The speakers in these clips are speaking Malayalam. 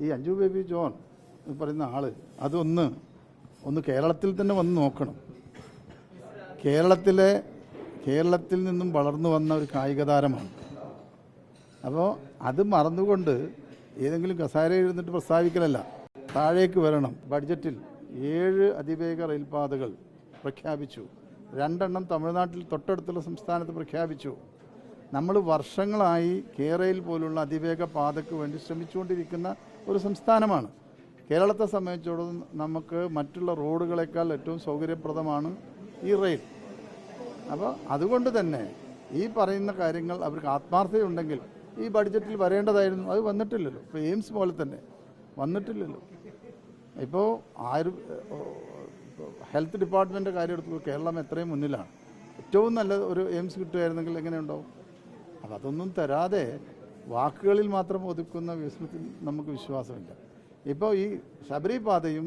ഈ അഞ്ജു ബേബി ജോൺ പറയുന്ന ആള് അതൊന്ന് കേരളത്തിൽ തന്നെ വന്ന് നോക്കണം. കേരളത്തിൽ നിന്നും വളർന്നു വന്ന ഒരു കായിക താരമാണ്. അപ്പോൾ അത് മറന്നുകൊണ്ട് ഏതെങ്കിലും കസേരയിൽ ഇരുന്നിട്ട് പ്രസ്താവിക്കലല്ല, താഴേക്ക് വരണം. ബഡ്ജറ്റിൽ 7 അതിവേഗ റെയിൽപാതകൾ പ്രഖ്യാപിച്ചു. 2 തമിഴ്നാട്ടിൽ തൊട്ടടുത്തുള്ള സംസ്ഥാനത്ത് പ്രഖ്യാപിച്ചു. നമ്മൾ വർഷങ്ങളായി കേരയിൽ പോലുള്ള അതിവേഗ പാതയ്ക്ക് വേണ്ടി ശ്രമിച്ചുകൊണ്ടിരിക്കുന്ന ഒരു സംസ്ഥാനമാണ്. കേരളത്തെ സംബന്ധിച്ചിടത്തോളം നമുക്ക് മറ്റുള്ള റോഡുകളെക്കാൾ ഏറ്റവും സൗകര്യപ്രദമാണ് ഈ റെയിൽ. അപ്പോൾ അതുകൊണ്ട് തന്നെ ഈ പറയുന്ന കാര്യങ്ങൾ അവർക്ക് ആത്മാർത്ഥതയുണ്ടെങ്കിൽ ഈ ബഡ്ജറ്റിൽ വരേണ്ടതായിരുന്നു. അത് വന്നിട്ടില്ലല്ലോ. ഇപ്പോൾ എയിംസ് പോലെ തന്നെ വന്നിട്ടില്ലല്ലോ. ഇപ്പോൾ ഹെൽത്ത് ഡിപ്പാർട്ട്മെൻറ്റിൻ്റെ കാര്യം എടുത്തു, കേരളം എത്രയും മുന്നിലാണ്. ഏറ്റവും നല്ല ഒരു എയിംസ് കിട്ടുകയായിരുന്നെങ്കിൽ എങ്ങനെ ഉണ്ടാവും? അപ്പം അതൊന്നും തരാതെ വാക്കുകളിൽ മാത്രം ഒതുക്കുന്ന വിഷയത്തിൽ നമുക്ക് വിശ്വാസമില്ല. ഇപ്പോൾ ഈ ശബരി പാതയും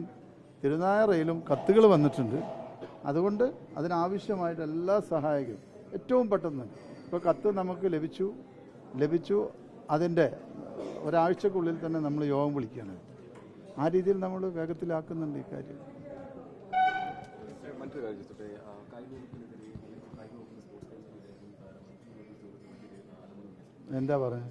തിരുനായ റെയിലും കത്തുകൾ വന്നിട്ടുണ്ട്. അതുകൊണ്ട് അതിനാവശ്യമായിട്ട് എല്ലാ സഹായകരും ഏറ്റവും പെട്ടെന്ന് ഇപ്പോൾ കത്ത് നമുക്ക് ലഭിച്ചു അതിൻ്റെ ഒരാഴ്ചക്കുള്ളിൽ തന്നെ നമ്മൾ യോഗം വിളിക്കുകയാണ്. ആ രീതിയിൽ നമ്മൾ വേഗത്തിലാക്കുന്നുണ്ട് ഈ കാര്യം. എന്താ പറയുക?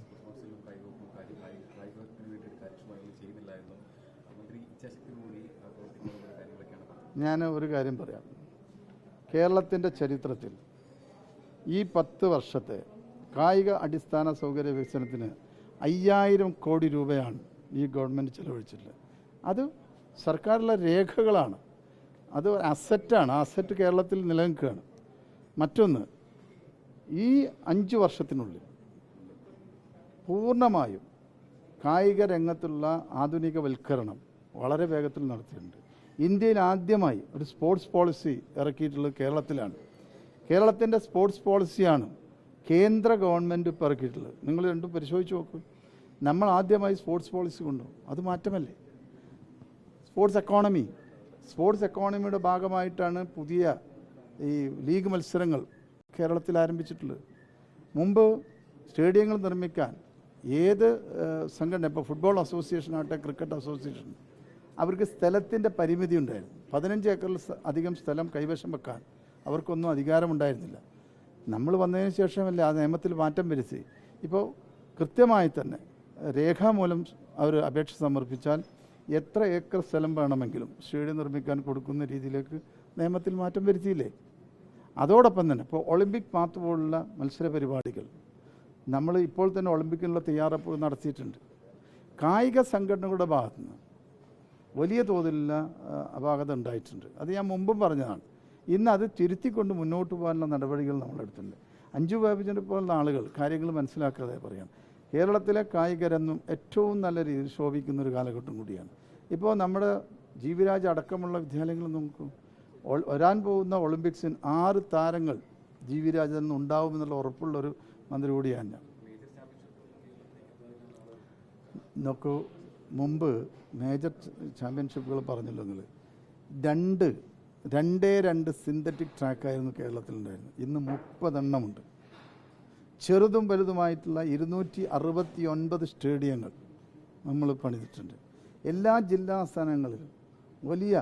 ഞാൻ ഒരു കാര്യം പറയാം. കേരളത്തിൻ്റെ ചരിത്രത്തിൽ ഈ 10 വർഷത്തെ കായിക അടിസ്ഥാന സൗകര്യ വികസനത്തിന് 5000 കോടി രൂപയാണ് ഈ ഗവൺമെൻറ് ചെലവഴിച്ചിട്ടുള്ളത്. അത് സർക്കാരിലെ രേഖകളാണ്. അത് അസറ്റാണ്. ആ അസറ്റ് കേരളത്തിൽ നിലനിൽക്കുകയാണ്. മറ്റൊന്ന്, ഈ 5 വർഷത്തിനുള്ളിൽ പൂർണ്ണമായും കായിക രംഗത്തുള്ള ആധുനികവൽക്കരണം വളരെ വേഗത്തിൽ നടത്തിയിട്ടുണ്ട്. ഇന്ത്യയിൽ ആദ്യമായി ഒരു സ്പോർട്സ് പോളിസി ഇറക്കിയിട്ടുള്ളത് കേരളത്തിലാണ്. കേരളത്തിൻ്റെ സ്പോർട്സ് പോളിസിയാണ് കേന്ദ്ര ഗവൺമെൻറ് ഇപ്പോൾ ഇറക്കിയിട്ടുള്ളത്. നിങ്ങൾ രണ്ടും പരിശോധിച്ച് നോക്കൂ. നമ്മൾ ആദ്യമായി സ്പോർട്സ് പോളിസി കൊണ്ടുപോകും. അത് മാറ്റമല്ലേ? സ്പോർട്സ് എക്കോണമിയുടെ ഭാഗമായിട്ടാണ് പുതിയ ഈ ലീഗ് മത്സരങ്ങൾ കേരളത്തിൽ ആരംഭിച്ചിട്ടുള്ളത്. മുമ്പ് സ്റ്റേഡിയങ്ങൾ നിർമ്മിക്കാൻ ഏത് സംഘടന, ഇപ്പോൾ ഫുട്ബോൾ അസോസിയേഷൻ ആകട്ടെ, ക്രിക്കറ്റ് അസോസിയേഷൻ, അവർക്ക് സ്ഥലത്തിൻ്റെ പരിമിതി ഉണ്ടായിരുന്നു. 15 ഏക്കറിൽ അധികം സ്ഥലം കൈവശം വെക്കാൻ അവർക്കൊന്നും അധികാരമുണ്ടായിരുന്നില്ല. നമ്മൾ വന്നതിന് ശേഷമല്ലേ ആ നിയമത്തിൽ മാറ്റം വരുത്തി. ഇപ്പോൾ കൃത്യമായി തന്നെ രേഖാമൂലം അവർ അപേക്ഷ സമർപ്പിച്ചാൽ എത്ര ഏക്കർ സ്ഥലം വേണമെങ്കിലും സ്റ്റേഡിയം നിർമ്മിക്കാൻ കൊടുക്കുന്ന രീതിയിലേക്ക് നിയമത്തിൽ മാറ്റം വരുത്തിയില്ലേ? അതോടൊപ്പം തന്നെ ഇപ്പോൾ ഒളിമ്പിക് പാത്ത് പോലുള്ള മത്സര പരിപാടികൾ നമ്മൾ ഇപ്പോൾ തന്നെ ഒളിമ്പിക്കിനുള്ള തയ്യാറെടുപ്പ് നടത്തിയിട്ടുണ്ട്. കായിക സംഘടനകളുടെ ഭാഗത്തുനിന്ന് വലിയ തോതിലുള്ള അപാകത ഉണ്ടായിട്ടുണ്ട്. അത് ഞാൻ മുമ്പും പറഞ്ഞതാണ്. ഇന്ന് അത് തിരുത്തിക്കൊണ്ട് മുന്നോട്ട് പോകാനുള്ള നടപടികൾ നമ്മളെടുത്തിട്ടുണ്ട്. അഞ്ജു ബേബിജിനെ പോലുള്ള ആളുകൾ കാര്യങ്ങൾ മനസ്സിലാക്കാതെ പറയാം. കേരളത്തിലെ കായികരംഗം ഏറ്റവും നല്ല രീതിയിൽ ശോഭിക്കുന്നൊരു കാലഘട്ടം കൂടിയാണ്. ഇപ്പോൾ നമ്മുടെ ജീവിരാജ് അടക്കമുള്ള വിദ്യാലയങ്ങൾ നോക്കും. വരാൻ പോകുന്ന ഒളിമ്പിക്സിന് 6 താരങ്ങൾ ജീവിരാജിൽ നിന്ന് ഉണ്ടാവുമെന്നുള്ള ഉറപ്പുള്ളൊരു മന്ത്രി കൂടിയാണ് ഞാൻ. നോക്കൂ, മുമ്പ് മേജർ ചാമ്പ്യൻഷിപ്പുകൾ പറഞ്ഞല്ലോ നിങ്ങൾ. 2 സിന്തറ്റിക് ട്രാക്കായിരുന്നു കേരളത്തിലുണ്ടായിരുന്നത്. ഇന്ന് 30 എണ്ണമുണ്ട്. ചെറുതും വലുതുമായിട്ടുള്ള 269 സ്റ്റേഡിയങ്ങൾ നമ്മൾ പണിതിട്ടുണ്ട്. എല്ലാ ജില്ലാ സ്ഥാനങ്ങളിലും വലിയ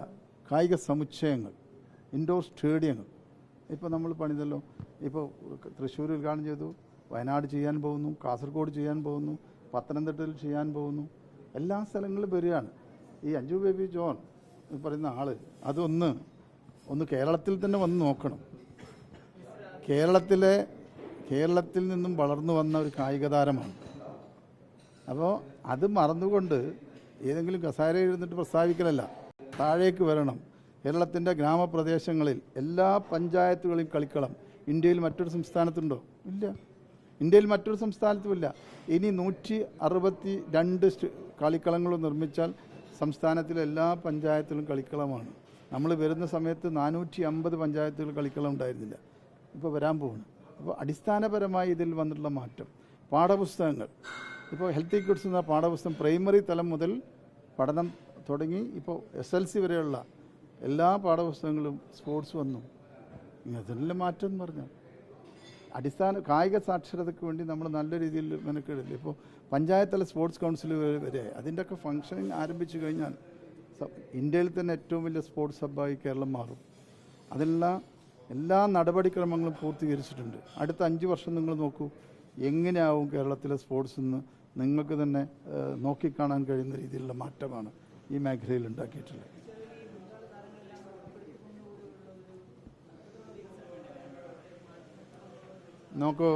കായിക സമുച്ചയങ്ങൾ, ഇൻഡോർ സ്റ്റേഡിയങ്ങൾ ഇപ്പോൾ നമ്മൾ പണിതല്ലോ. ഇപ്പോൾ തൃശ്ശൂർ ഉദ്ഘാടനം ചെയ്തു, വയനാട് ചെയ്യാൻ പോകുന്നു, കാസർഗോഡ് ചെയ്യാൻ പോകുന്നു, പത്തനംതിട്ടയിൽ ചെയ്യാൻ പോകുന്നു. എല്ലാ സ്ഥലങ്ങളിലും വരികയാണ്. ഈ അഞ്ജു ബേബി ജോൺ പറയുന്ന ആള് അതൊന്ന് കേരളത്തിൽ തന്നെ വന്ന് നോക്കണം. കേരളത്തിൽ നിന്നും വളർന്നു വന്ന ഒരു കായിക താരമാണ്. അപ്പോൾ അത് മറന്നുകൊണ്ട് ഏതെങ്കിലും കസേരയിൽ ഇരുന്നിട്ട് പ്രസ്താവിക്കലല്ല, താഴേക്ക് വരണം. കേരളത്തിൻ്റെ ഗ്രാമപ്രദേശങ്ങളിൽ എല്ലാ പഞ്ചായത്തുകളിലും കളിക്കളം. ഇന്ത്യയിൽ മറ്റൊരു സംസ്ഥാനത്തുണ്ടോ? ഇല്ല. ഇന്ത്യയിൽ മറ്റൊരു സംസ്ഥാനത്തുമില്ല. ഇനി 162 കളിക്കളങ്ങൾ നിർമ്മിച്ചാൽ സംസ്ഥാനത്തിലെ എല്ലാ പഞ്ചായത്തിലും കളിക്കളമാണ്. നമ്മൾ വരുന്ന സമയത്ത് 450 പഞ്ചായത്തുകൾ കളിക്കളം ഉണ്ടായിരുന്നില്ല. ഇപ്പോൾ വരാൻ പോകുന്നു. അപ്പോൾ അടിസ്ഥാനപരമായി ഇതിൽ വന്നിട്ടുള്ള മാറ്റം, പാഠപുസ്തകങ്ങൾ, ഇപ്പോൾ ഹെൽത്തി കിഡ്സ് എന്ന പാഠപുസ്തകം പ്രൈമറി തലം മുതൽ പഠനം തുടങ്ങി ഇപ്പോൾ SLC വരെയുള്ള എല്ലാ പാഠപുസ്തകങ്ങളും സ്പോർട്സ് വന്നു. അതിനെല്ലാം മാറ്റം എന്ന് പറഞ്ഞാൽ അടിസ്ഥാന കായിക സാക്ഷരതയ്ക്ക് വേണ്ടി നമ്മൾ നല്ല രീതിയിൽ മെനക്കെടില്ല. ഇപ്പോൾ പഞ്ചായത്ത് തല സ്പോർട്സ് കൗൺസിൽ വരെ അതിൻ്റെയൊക്കെ ഫങ്ഷനിങ് ആരംഭിച്ചു കഴിഞ്ഞാൽ ഇന്ത്യയിൽ തന്നെ ഏറ്റവും വലിയ സ്പോർട്സ് ഹബ്ബായി കേരളം മാറും. അതെല്ലാം എല്ലാ നടപടിക്രമങ്ങളും പൂർത്തീകരിച്ചിട്ടുണ്ട്. അടുത്ത 5 വർഷം നിങ്ങൾ നോക്കൂ, എങ്ങനെയാവും കേരളത്തിലെ സ്പോർട്സ് എന്ന് നിങ്ങൾക്ക് തന്നെ നോക്കിക്കാണാൻ കഴിയുന്ന രീതിയിലുള്ള മാറ്റമാണ് ഈ മേഖലയിൽ ഉണ്ടാക്കിയിട്ടുള്ളത്. നോക്കൂ,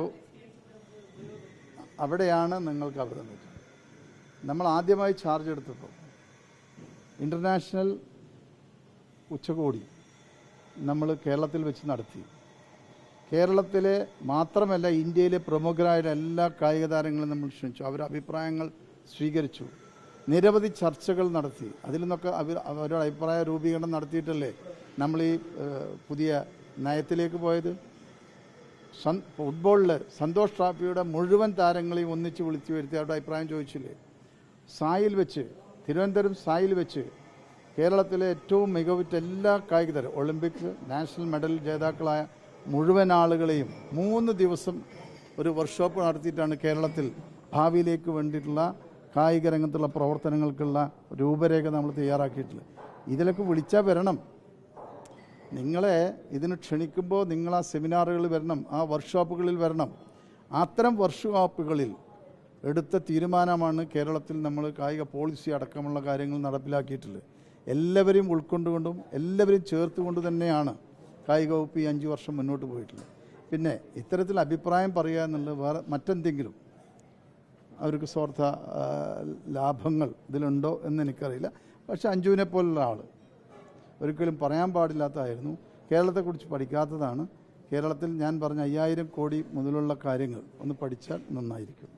അവിടെയാണ് നിങ്ങൾക്ക് അബദ്ധം പറ്റുന്നത്. നമ്മൾ ആദ്യമായി ചാർജ് എടുത്തപ്പോൾ ഇൻ്റർനാഷണൽ ഉച്ചകോടി നമ്മൾ കേരളത്തിൽ വെച്ച് നടത്തി. കേരളത്തിലെ മാത്രമല്ല ഇന്ത്യയിലെ പ്രമുഖരായ എല്ലാ കായിക താരങ്ങളും നമ്മൾ ക്ഷണിച്ചു. അവരുടെ അഭിപ്രായങ്ങൾ സ്വീകരിച്ചു. നിരവധി ചർച്ചകൾ നടത്തി. അതിൽ നിന്നൊക്കെ അവരുടെ അഭിപ്രായ രൂപീകരണം നടത്തിയിട്ടല്ലേ നമ്മൾ ഈ പുതിയ നയത്തിലേക്ക് പോയത്. ഫുട്ബോളിൽ സന്തോഷ് ട്രോഫിയുടെ മുഴുവൻ താരങ്ങളെയും ഒന്നിച്ച് വിളിച്ചു വരുത്തി അവരുടെ അഭിപ്രായം ചോദിച്ചില്ലേ. സായിൽ വെച്ച്, തിരുവനന്തപുരം സായിൽ വെച്ച് കേരളത്തിലെ ഏറ്റവും മികവുറ്റ എല്ലാ കായിക താരം, ഒളിമ്പിക് നാഷണൽ മെഡൽ ജേതാക്കളായ മുഴുവൻ ആളുകളെയും 3 ദിവസം ഒരു വർക്ക്ഷോപ്പ് നടത്തിയിട്ടാണ് കേരളത്തിൽ ഭാവിയിലേക്ക് വേണ്ടിയിട്ടുള്ള കായിക രംഗത്തുള്ള പ്രവർത്തനങ്ങൾക്കുള്ള രൂപരേഖ നമ്മൾ തയ്യാറാക്കിയിട്ടുള്ളത്. ഇതിലൊക്കെ വിളിച്ചാൽ വരണം. നിങ്ങളെ ഇതിന് ക്ഷണിക്കുമ്പോൾ നിങ്ങൾ ആ സെമിനാറുകളിൽ വരണം, ആ വർക്ക്ഷോപ്പുകളിൽ വരണം. അത്തരം വർക്ക്ഷോപ്പുകളിൽ എടുത്ത തീരുമാനമാണ് കേരളത്തിൽ നമ്മൾ കായിക പോളിസി അടക്കമുള്ള കാര്യങ്ങൾ നടപ്പിലാക്കിയിട്ടുള്ളത്. എല്ലാവരെയും ഉൾക്കൊണ്ടുകൊണ്ടും എല്ലാവരെയും ചേർത്തുകൊണ്ട് തന്നെയാണ് കായിക വകുപ്പ് ഈ 5 വർഷം മുന്നോട്ട് പോയിട്ടുള്ളത്. പിന്നെ ഇത്തരത്തിൽ അഭിപ്രായം പറയുക എന്നുള്ളത് വേറെ മറ്റെന്തെങ്കിലും അവർക്ക് സ്വാർത്ഥ ലാഭങ്ങൾ ഇതിലുണ്ടോ എന്ന് എനിക്കറിയില്ല. പക്ഷേ അഞ്ജുവിനെ പോലുള്ള ആൾ ഒരിക്കലും പറയാൻ പാടില്ലാത്തതായിരുന്നു. കേരളത്തെക്കുറിച്ച് പഠിക്കാത്തതാണ്. കേരളത്തിൽ ഞാൻ പറഞ്ഞ 5000 കോടി മുതലുള്ള കാര്യങ്ങൾ ഒന്ന് പഠിച്ചാൽ നന്നായിരിക്കും.